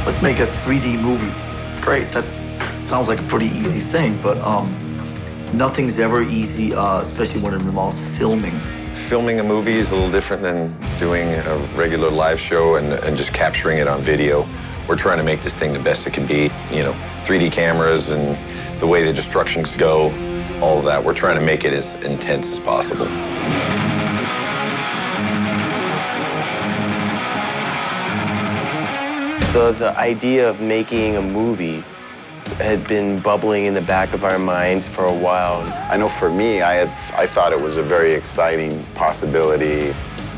let's make a 3D movie. Great, that sounds like a pretty easy thing, but nothing's ever easy, especially when it involves filming. Filming a movie is a little different than doing a regular live show and just capturing it on video. We're trying to make this thing the best it can be. You know, 3D cameras and the way the destructions go, all of that. We're trying to make it as intense as possible. The idea of making a movie had been bubbling in the back of our minds for a while. I know for me, I thought it was a very exciting possibility.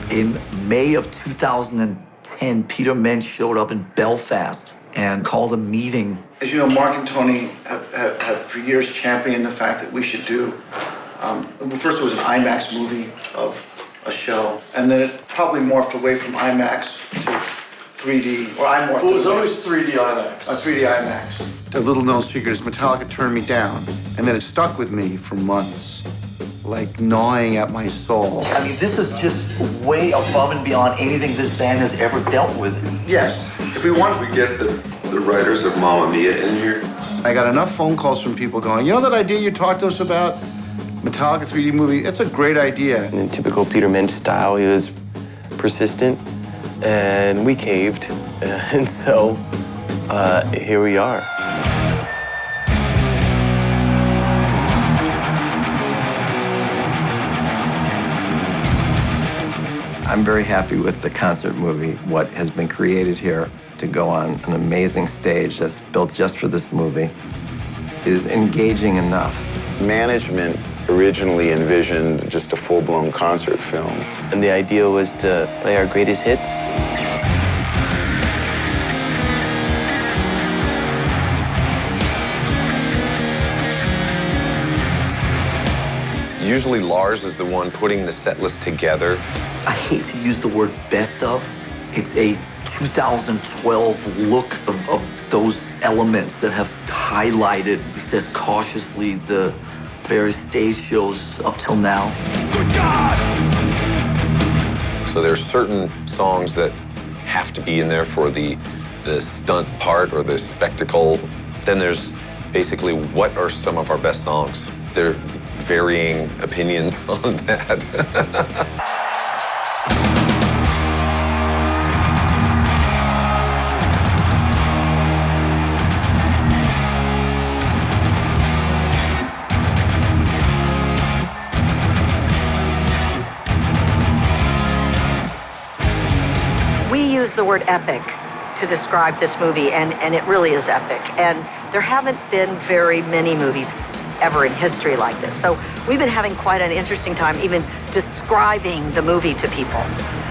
In May of 2010, Peter Mensch showed up in Belfast and called a meeting. As you know, Mark and Tony have for years championed the fact that we should do, first it was an IMAX movie of a show, and then it probably morphed away from IMAX to 3D, or I morphed. Well, it was always 3D IMAX. 3D IMAX. A little known secret is Metallica turned me down, and then it stuck with me for months, like gnawing at my soul. I mean, this is just way above and beyond anything this band has ever dealt with. Yes. If we want, we get the writers of Mamma Mia in here. I got enough phone calls from people going, you know that idea you talked to us about? Metallica 3D movie, it's a great idea. In typical Peter Mensch style, he was persistent, and we caved. And so, here we are. I'm very happy with the concert movie, what has been created here to go on an amazing stage that's built just for this movie. It is engaging enough. Management originally envisioned just a full-blown concert film. And the idea was to play our greatest hits. Usually Lars is the one putting the set list together. I hate to use the word best of. It's a 2012 look of those elements that have highlighted, he says cautiously, the various stage shows up till now. Good God! So there's certain songs that have to be in there for the stunt part or the spectacle. Then there's basically what are some of our best songs. There are varying opinions on that. We use the word epic to describe this movie, and it really is epic. And there haven't been very many movies ever in history like this. So we've been having quite an interesting time even describing the movie to people.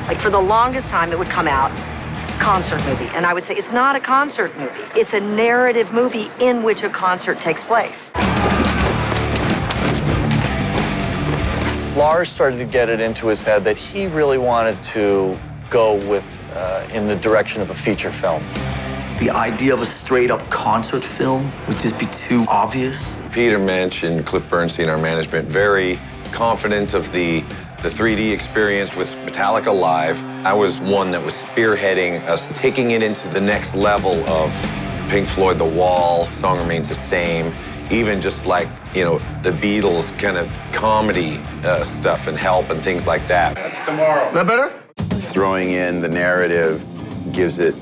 Like for the longest time, it would come out, concert movie. And I would say, it's not a concert movie. It's a narrative movie in which a concert takes place. Lars started to get it into his head that he really wanted to go with in the direction of a feature film. The idea of a straight-up concert film would just be too obvious. Peter Mensch and Cliff Bernstein, our management, very confident of the 3D experience with Metallica Live. I was one that was spearheading us taking it into the next level of Pink Floyd, The Wall, Song Remains the Same, even just like, you know, the Beatles kind of comedy stuff and Help and things like that. That's tomorrow. Is that better? Throwing in the narrative gives it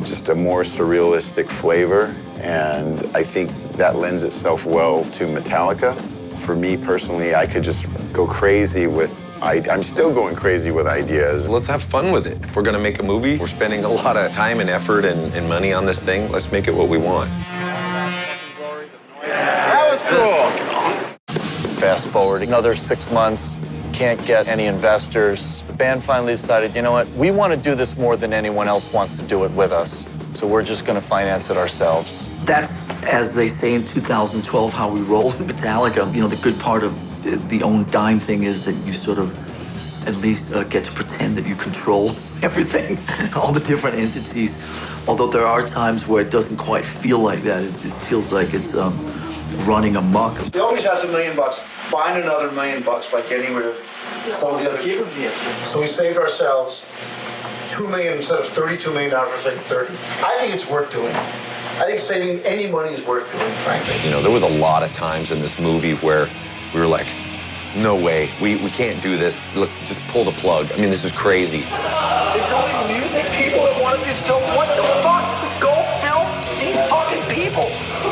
just a more surrealistic flavor, and I think that lends itself well to Metallica. For me personally, I could just go crazy with, I'm still going crazy with ideas. Let's have fun with it. If we're gonna make a movie, we're spending a lot of time and effort and money on this thing. Let's make it what we want. That was cool. Fast forward another 6 months, can't get any investors. The band finally decided, you know what, we want to do this more than anyone else wants to do it with us. So we're just going to finance it ourselves. That's, as they say in 2012, how we roll in Metallica. You know, the good part of the own dime thing is that you sort of at least get to pretend that you control everything, all the different entities. Although there are times where it doesn't quite feel like that. It just feels like it's running amok. He always has $1 million. Find another $1 million by getting rid of some of the other people. So we saved ourselves $2 million instead of $32 million, it's like 30. I think it's worth doing. I think saving any money is worth doing, frankly. You know, there was a lot of times in this movie where we were like, no way, we can't do this. Let's just pull the plug. I mean, this is crazy. It's only music people that want to be filmed. What the fuck? Go film these fucking people.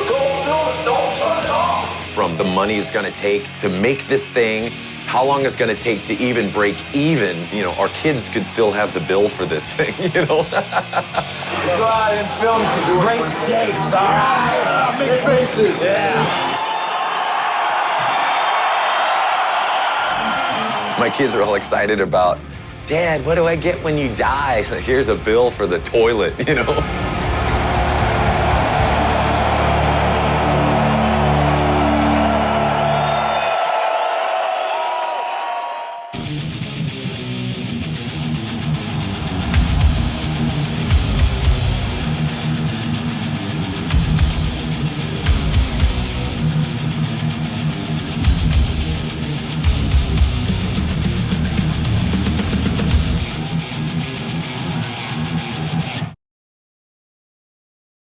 Go film it. Don't turn it off. From the money it's gonna take to make this thing, how long it's gonna take to even break even. You know, our kids could still have the bill for this thing, you know? Go out and film some great shapes, all right? Big faces. Yeah. My kids are all excited about, Dad, what do I get when you die? Here's a bill for the toilet, you know?